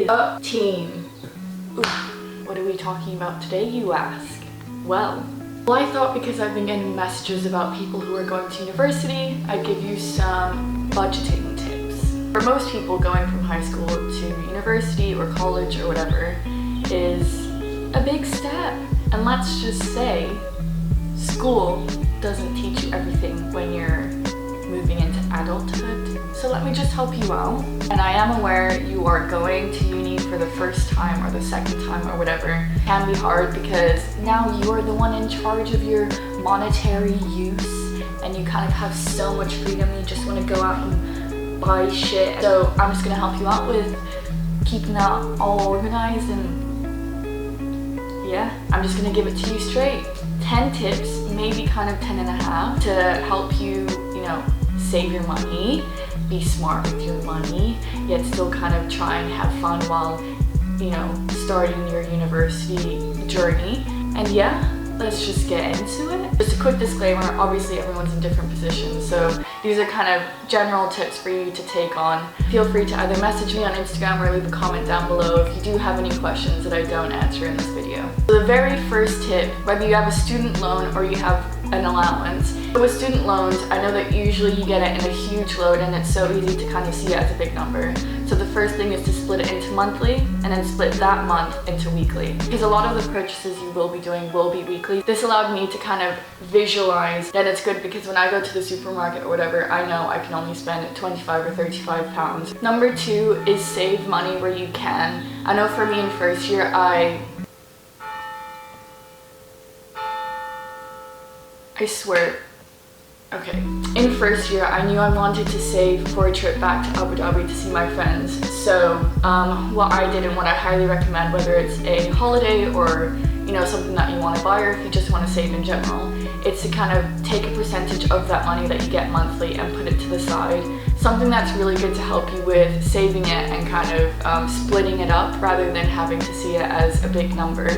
is up, team? What are we talking about today, you ask? Well, I thought because I've been getting messages about people who are going to university, I'd give you some budgeting tips. For most people, going from high school to university or college or whatever is a big step. And let's just say, school doesn't teach you everything when you're moving into adulthood. So let me just help you out. And I am aware you are going to uni for the first time or the second time or whatever. It can be hard because now you are the one in charge of your monetary use and you kind of have so much freedom. You just want to go out and buy shit. So I'm just gonna help you out with keeping that all organized, and yeah, I'm just gonna give it to you straight. 10 tips, maybe kind of 10 and a half, to help you, save your money, be smart with your money, yet still kind of try and have fun while, starting your university journey. And yeah, let's just get into it. Just a quick disclaimer, obviously everyone's in different positions, so these are kind of general tips for you to take on. Feel free to either message me on Instagram or leave a comment down below if you do have any questions that I don't answer in this video. So the very first tip, whether you have a student loan or you have an allowance. So with student loans, I know that usually you get it in a huge load and it's so easy to kind of see it as a big number. So the first thing is to split it into monthly and then split that month into weekly. Because a lot of the purchases you will be doing will be weekly. This allowed me to kind of visualize that it's good because when I go to the supermarket or whatever, I know I can only spend 25 or 35 pounds. Number 2 is save money where you can. I know for me in first year, I swear, okay. In first year, I knew I wanted to save for a trip back to Abu Dhabi to see my friends. So what I did and what I highly recommend, whether it's a holiday or something that you want to buy or if you just want to save in general, it's to kind of take a percentage of that money that you get monthly and put it to the side. Something that's really good to help you with saving it and kind of splitting it up rather than having to see it as a big number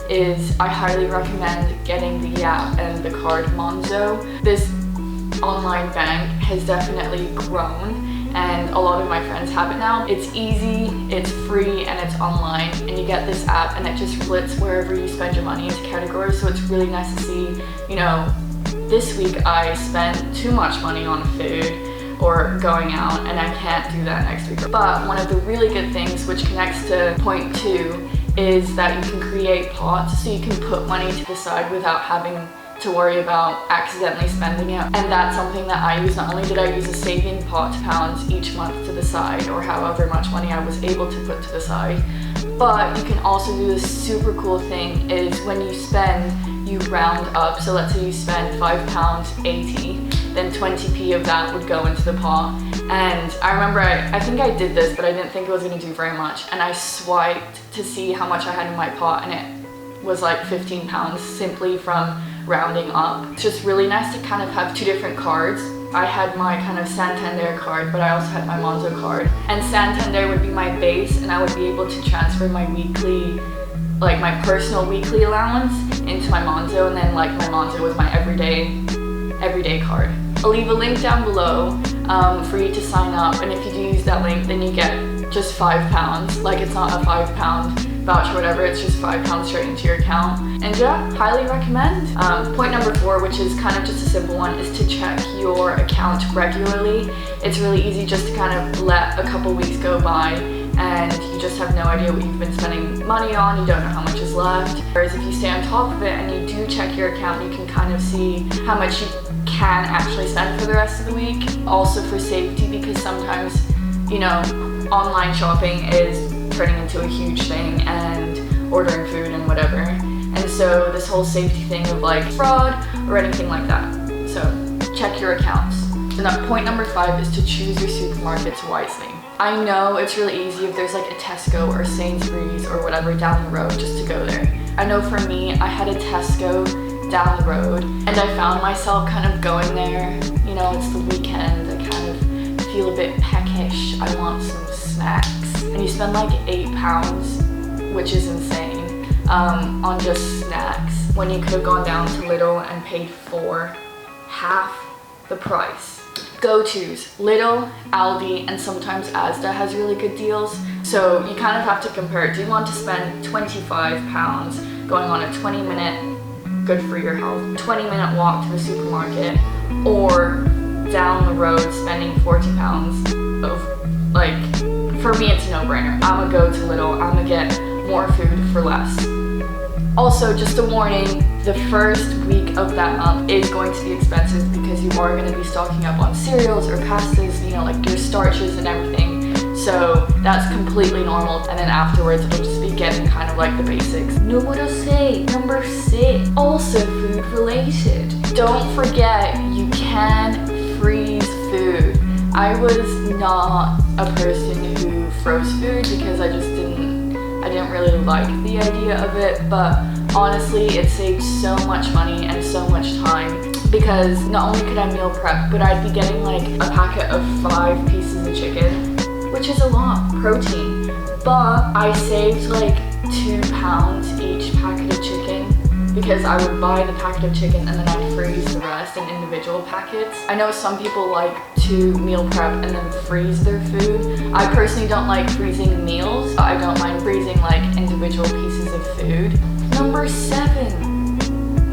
is I highly recommend getting the app and the card Monzo. This online bank has definitely grown and a lot of my friends have it now. It's easy, it's free, and it's online, and you get this app and it just splits wherever you spend your money into categories, so it's really nice to see, this week I spent too much money on food or going out and I can't do that next week. But one of the really good things which connects to point 2 is that you can create pots, so you can put money to the side without having to worry about accidentally spending it. And that's something that I use. Not only did I use a saving pot pounds each month to the side, or however much money I was able to put to the side, but you can also do this super cool thing is when you spend, you round up. So let's say you spend £5.80, then 20p of that would go into the pot. And I remember, I think I did this, but I didn't think it was gonna do very much. And I swiped to see how much I had in my pot and it was like £15 simply from rounding up. It's just really nice to kind of have 2 different cards. I had my kind of Santander card, but I also had my Monzo card. And Santander would be my base and I would be able to transfer my weekly, like my personal weekly allowance into my Monzo, and then like my Monzo was my everyday card. I'll leave a link down below for you to sign up, and if you do use that link, then you get just £5. Like, it's not a £5 voucher or whatever, it's just £5 straight into your account. And yeah, highly recommend. Point number 4, which is kind of just a simple one, is to check your account regularly. It's really easy just to kind of let a couple weeks go by and you just have no idea what you've been spending money on, you don't know how much is left. Whereas if you stay on top of it and you do check your account, you can kind of see how much you can actually spend for the rest of the week. Also for safety, because sometimes, online shopping is turning into a huge thing and ordering food and whatever. And so this whole safety thing of like fraud or anything like that. So check your accounts. And point number 5 is to choose your supermarkets wisely. I know it's really easy if there's like a Tesco or Sainsbury's or whatever down the road just to go there. I know for me, I had a Tesco down the road and I found myself kind of going there, it's the weekend, I kind of feel a bit peckish, I want some snacks. And you spend like £8, which is insane, on just snacks, when you could have gone down to Lidl and paid for half the price. Go-tos, Lidl, Aldi, and sometimes Asda has really good deals. So you kind of have to compare. Do you want to spend £25 going on a 20-minute, good for your health, 20-minute walk to the supermarket, or down the road spending £40 of, like, for me it's a no-brainer. I'm gonna go to Lidl, I'm gonna get more food for less. Also, just a warning, the first week of that month is going to be expensive because you are going to be stocking up on cereals or pastas, you know, like your starches and everything. So that's completely normal. And then afterwards, it'll just be getting kind of like the basics. Number 6, also food related. Don't forget, you can freeze food. I was not a person who froze food because I didn't really like the idea of it, but honestly it saved so much money and so much time because not only could I meal prep, but I'd be getting like a packet of 5 pieces of chicken, which is a lot, protein, but I saved like £2 each packet of chicken because I would buy the packet of chicken and then I'd freeze the rest in individual packets. I know some people like to meal prep and then freeze their food. I personally don't like freezing meals, but I don't mind freezing like individual pieces of food. Number 7.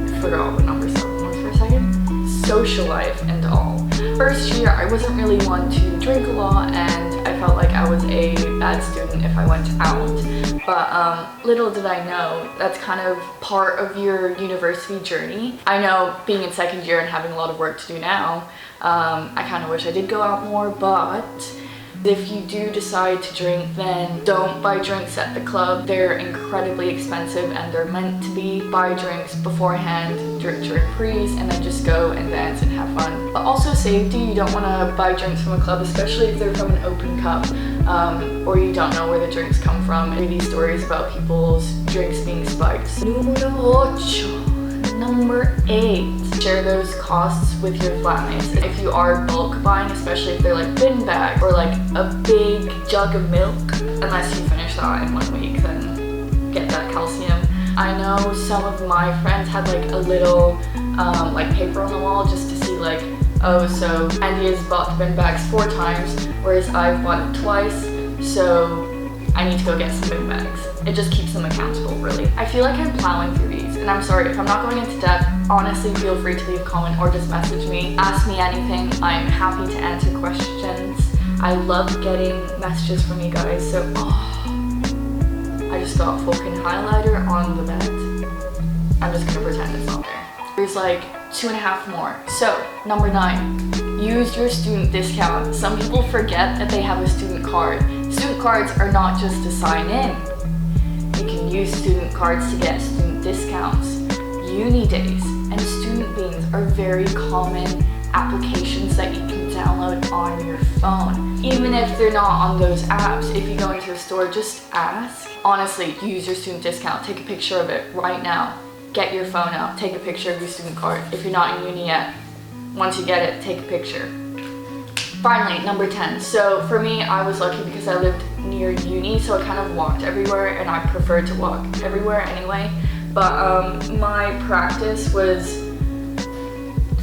I forgot what number 7 was for a second. Social life and all. First year, I wasn't really one to drink a lot and I felt like I was a bad student if I went out. But little did I know, that's kind of part of your university journey. I know being in second year and having a lot of work to do now, I kind of wish I did go out more, but if you do decide to drink, then don't buy drinks at the club. They're incredibly expensive and they're meant to be. Buy drinks beforehand, drink during pre's, and then just go and dance and have fun. But also safety, you don't want to buy drinks from a club, especially if they're from an open cup, or you don't know where the drinks come from. And these stories about people's drinks being spiked. Number 8. Share those costs with your flatmates. If you are bulk buying, especially if they're like bin bag or like a big jug of milk, unless you finish that in 1 week, then get that calcium. I know some of my friends had like a little like paper on the wall just to see like, oh, so Andie has bought the bin bags 4 times, whereas I've bought it twice, so I need to go get some bin bags. It just keeps them accountable, really. I feel like I'm plowing through these, and I'm sorry if I'm not going into depth. Honestly, feel free to leave a comment or just message me. Ask me anything. I'm happy to answer questions. I love getting messages from you guys, so I just got fucking highlighter on the bed. I'm just gonna pretend it's not there. There's like 2.5 more. So, number 9, use your student discount. Some people forget that they have a student card. Student cards are not just to sign in. You can use student cards to get student discounts. Uni days and student beans are very common applications that you can download on your phone. Even if they're not on those apps, if you go into a store, just ask. Honestly, use your student discount. Take a picture of it right now. Get your phone out, take a picture of your student card. If you're not in uni yet, once you get it, take a picture. Finally, number 10. So for me, I was lucky because I lived near uni, so I kind of walked everywhere, and I preferred to walk everywhere anyway. But my practice was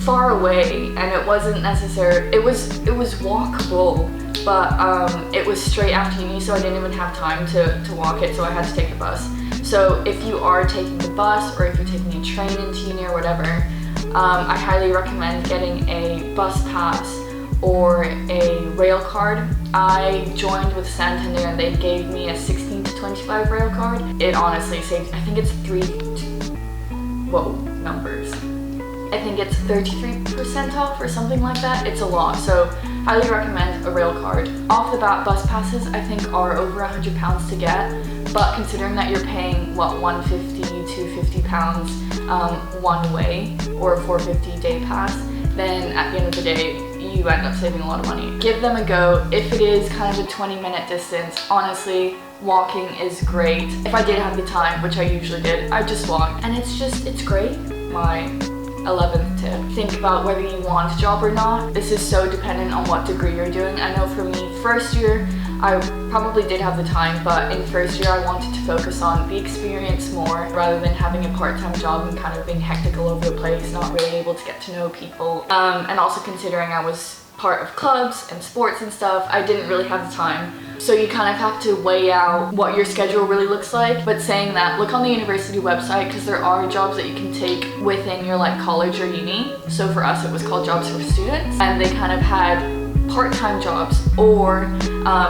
far away, and it wasn't necessary. It was walkable, but it was straight after uni, so I didn't even have time to walk it, so I had to take the bus. So if you are taking the bus or if you're taking a train into uni or whatever, I highly recommend getting a bus pass or a rail card. I joined with Santander and they gave me a 16 to 25 rail card. It honestly saved, I think it's numbers. I think it's 33% off or something like that. It's a lot, so highly recommend a rail card. Off the bat, bus passes I think are over £100 to get, but considering that you're paying what, £150 to £50 one way or a £4.50 day pass, then at the end of the day you end up saving a lot of money. Give them a go. If it is kind of a 20-minute distance, honestly, walking is great. If I did have the time, which I usually did, I'd just walk, and it's great. My 11th tip. Think about whether you want a job or not. This is so dependent on what degree you're doing. I know for me, first year, I probably did have the time, but in first year I wanted to focus on the experience more rather than having a part-time job and kind of being hectic all over the place, not really able to get to know people. And also considering I was part of clubs and sports and stuff, I didn't really have the time. So you kind of have to weigh out what your schedule really looks like. But saying that, look on the university website because there are jobs that you can take within your like college or uni. So for us it was called Jobs for Students, and they kind of had part-time jobs or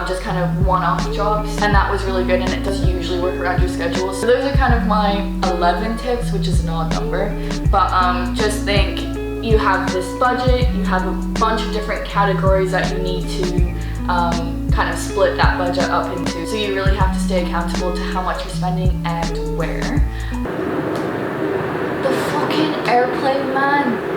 just kind of one-off jobs, and that was really good, and it does usually work around your schedule. So those are kind of my 11 tips, which is an odd number, but just think you have this budget, you have a bunch of different categories that you need to kind of split that budget up into. So you really have to stay accountable to how much you're spending and where. The fucking airplane, man.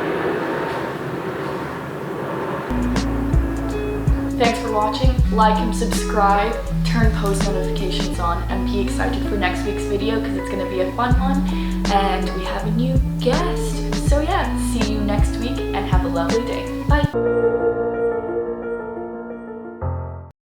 Thanks for watching. Like and subscribe, turn post notifications on, and be excited for next week's video because it's going to be a fun one and we have a new guest. So yeah, see you next week and have a lovely day. Bye.